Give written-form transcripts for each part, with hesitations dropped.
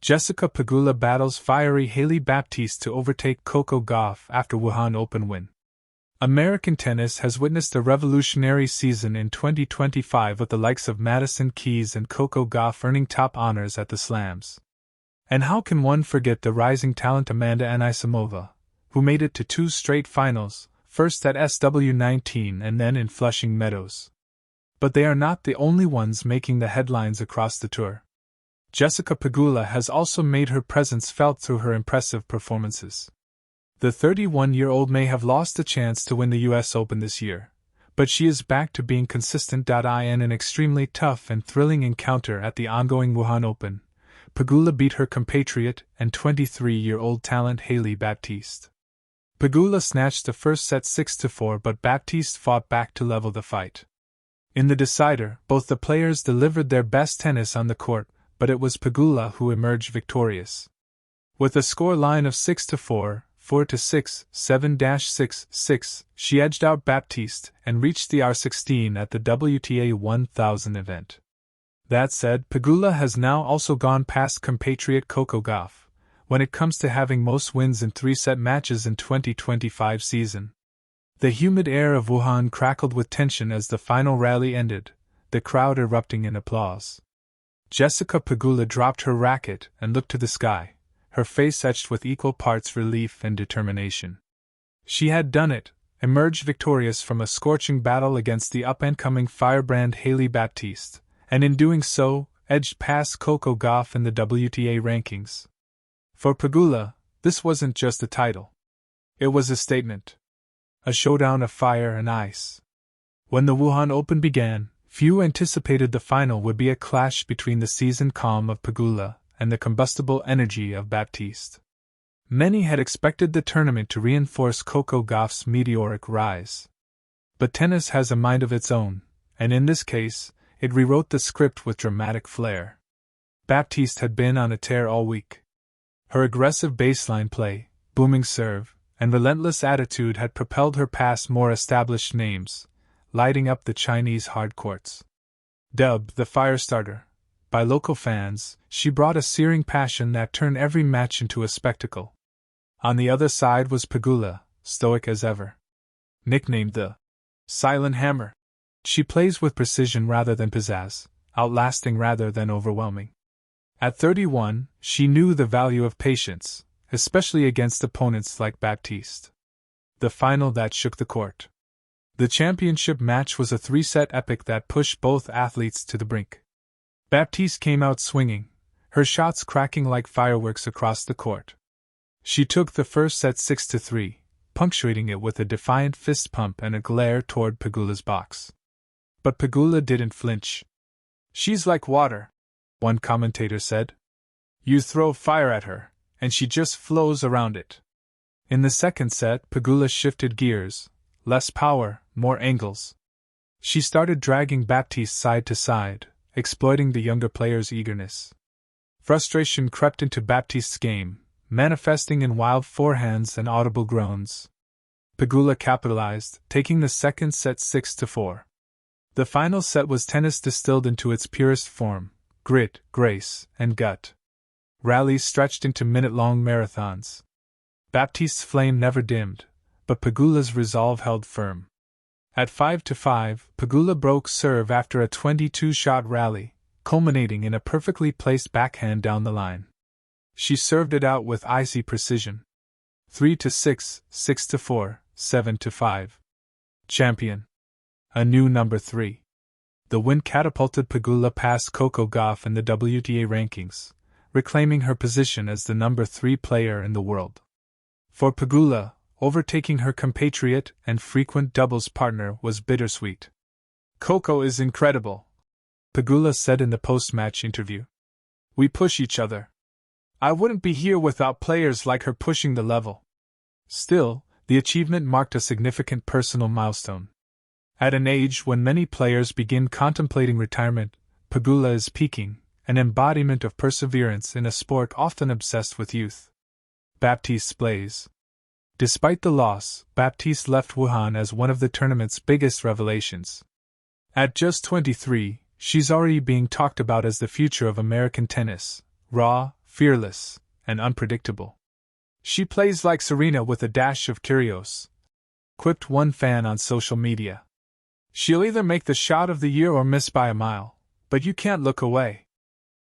Jessica Pegula battles fiery Hailey Baptiste to overtake Coco Gauff after Wuhan Open win. American tennis has witnessed a revolutionary season in 2025 with the likes of Madison Keys and Coco Gauff earning top honors at the Slams. And how can one forget the rising talent Amanda Anisimova, who made it to 2 straight finals, first at SW19 and then in Flushing Meadows. But they are not the only ones making the headlines across the tour. Jessica Pegula has also made her presence felt through her impressive performances. The 31-year-old may have lost a chance to win the US Open this year, but she is back to being consistent. In an extremely tough and thrilling encounter at the ongoing Wuhan Open, Pegula beat her compatriot and 23-year-old talent Hailey Baptiste. Pegula snatched the first set 6-4, but Baptiste fought back to level the fight. In the decider, both the players delivered their best tennis on the court, but it was Pegula who emerged victorious. With a score line of 6-4, 4-6, 7-6, 6, she edged out Baptiste and reached the R16 at the WTA 1000 event. That said, Pegula has now also gone past compatriot Coco Gauff when it comes to having most wins in 3-set matches in 2025 season. The humid air of Wuhan crackled with tension as the final rally ended, the crowd erupting in applause. Jessica Pegula dropped her racket and looked to the sky, her face etched with equal parts relief and determination. She had done it, emerged victorious from a scorching battle against the up-and-coming firebrand Hailey Baptiste, and in doing so, edged past Coco Gauff in the WTA rankings. For Pegula, this wasn't just a title. It was a statement. A showdown of fire and ice. When the Wuhan Open began, few anticipated the final would be a clash between the seasoned calm of Pegula and the combustible energy of Baptiste. Many had expected the tournament to reinforce Coco Gauff's meteoric rise. But tennis has a mind of its own, and in this case, it rewrote the script with dramatic flair. Baptiste had been on a tear all week. Her aggressive baseline play, booming serve, and relentless attitude had propelled her past more established names, lighting up the Chinese hard courts. Dubbed the Firestarter by local fans, she brought a searing passion that turned every match into a spectacle. On the other side was Pegula, stoic as ever. Nicknamed the Silent Hammer, she plays with precision rather than pizzazz, outlasting rather than overwhelming. At 31, she knew the value of patience, especially against opponents like Baptiste. The final that shook the court. The championship match was a 3-set epic that pushed both athletes to the brink. Baptiste came out swinging, her shots cracking like fireworks across the court. She took the first set 6-3, punctuating it with a defiant fist pump and a glare toward Pegula's box. But Pegula didn't flinch. "She's like water," one commentator said. "You throw fire at her, and she just flows around it." In the second set, Pegula shifted gears, less power, more angles. She started dragging Baptiste side to side, exploiting the younger player's eagerness. Frustration crept into Baptiste's game, manifesting in wild forehands and audible groans. Pegula capitalized, taking the second set 6-4. The final set was tennis distilled into its purest form, grit, grace, and gut. Rallies stretched into minute-long marathons. Baptiste's flame never dimmed, but Pegula's resolve held firm. At 5-5, Pegula broke serve after a 22-shot rally, culminating in a perfectly placed backhand down the line. She served it out with icy precision. 3-6, 6-4, 7-5. Champion. A new number 3. The win catapulted Pegula past Coco Gauff in the WTA rankings, reclaiming her position as the number 3 player in the world. For Pegula, overtaking her compatriot and frequent doubles partner was bittersweet. "Coco is incredible," Pegula said in the post-match interview. "We push each other. I wouldn't be here without players like her pushing the level." Still, the achievement marked a significant personal milestone. At an age when many players begin contemplating retirement, Pegula is peaking, an embodiment of perseverance in a sport often obsessed with youth. Baptiste's blaze. Despite the loss, Baptiste left Wuhan as one of the tournament's biggest revelations. At just 23, she's already being talked about as the future of American tennis, raw, fearless, and unpredictable. She plays like Serena with a dash of curios, quipped one fan on social media. She'll either make the shot of the year or miss by a mile, but you can't look away.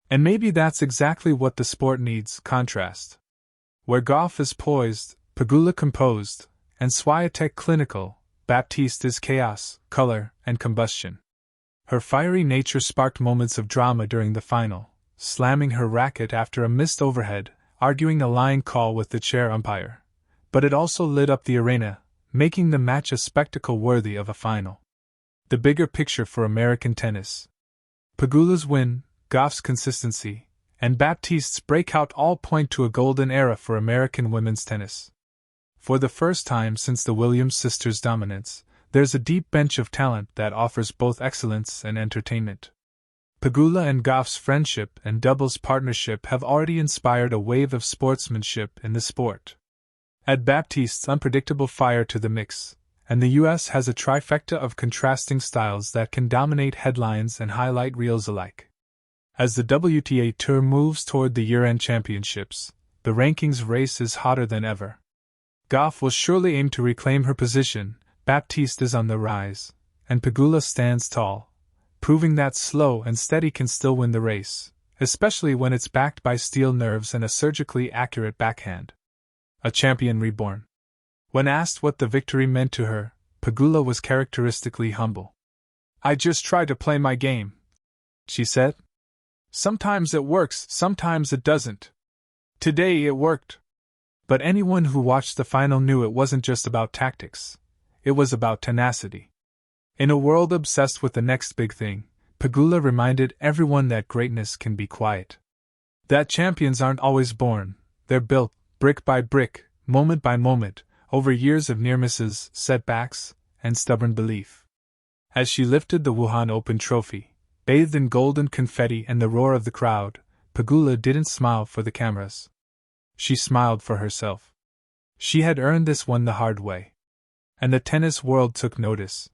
And maybe that's exactly what the sport needs: contrast. Where Gauff is poised, Pegula composed, and Swiatek clinical, Baptiste is chaos, color, and combustion. Her fiery nature sparked moments of drama during the final, slamming her racket after a missed overhead, arguing a line call with the chair umpire. But it also lit up the arena, making the match a spectacle worthy of a final. The bigger picture for American tennis. Pegula's win, Gauff's consistency, and Baptiste's breakout all point to a golden era for American women's tennis. For the first time since the Williams sisters' dominance, there's a deep bench of talent that offers both excellence and entertainment. Pegula and Gauff's friendship and doubles partnership have already inspired a wave of sportsmanship in the sport. Add Baptiste's unpredictable fire to the mix, and the US has a trifecta of contrasting styles that can dominate headlines and highlight reels alike. As the WTA Tour moves toward the year-end championships, the rankings race is hotter than ever. Gauff will surely aim to reclaim her position, Baptiste is on the rise, and Pegula stands tall, proving that slow and steady can still win the race, especially when it's backed by steel nerves and a surgically accurate backhand. A champion reborn. When asked what the victory meant to her, Pegula was characteristically humble. "I just try to play my game," she said. "Sometimes it works, sometimes it doesn't. Today it worked." But anyone who watched the final knew it wasn't just about tactics. It was about tenacity. In a world obsessed with the next big thing, Pegula reminded everyone that greatness can be quiet. That champions aren't always born, they're built, brick by brick, moment by moment, over years of near misses, setbacks, and stubborn belief. As she lifted the Wuhan Open trophy, bathed in golden confetti and the roar of the crowd, Pegula didn't smile for the cameras. She smiled for herself. She had earned this one the hard way. And the tennis world took notice.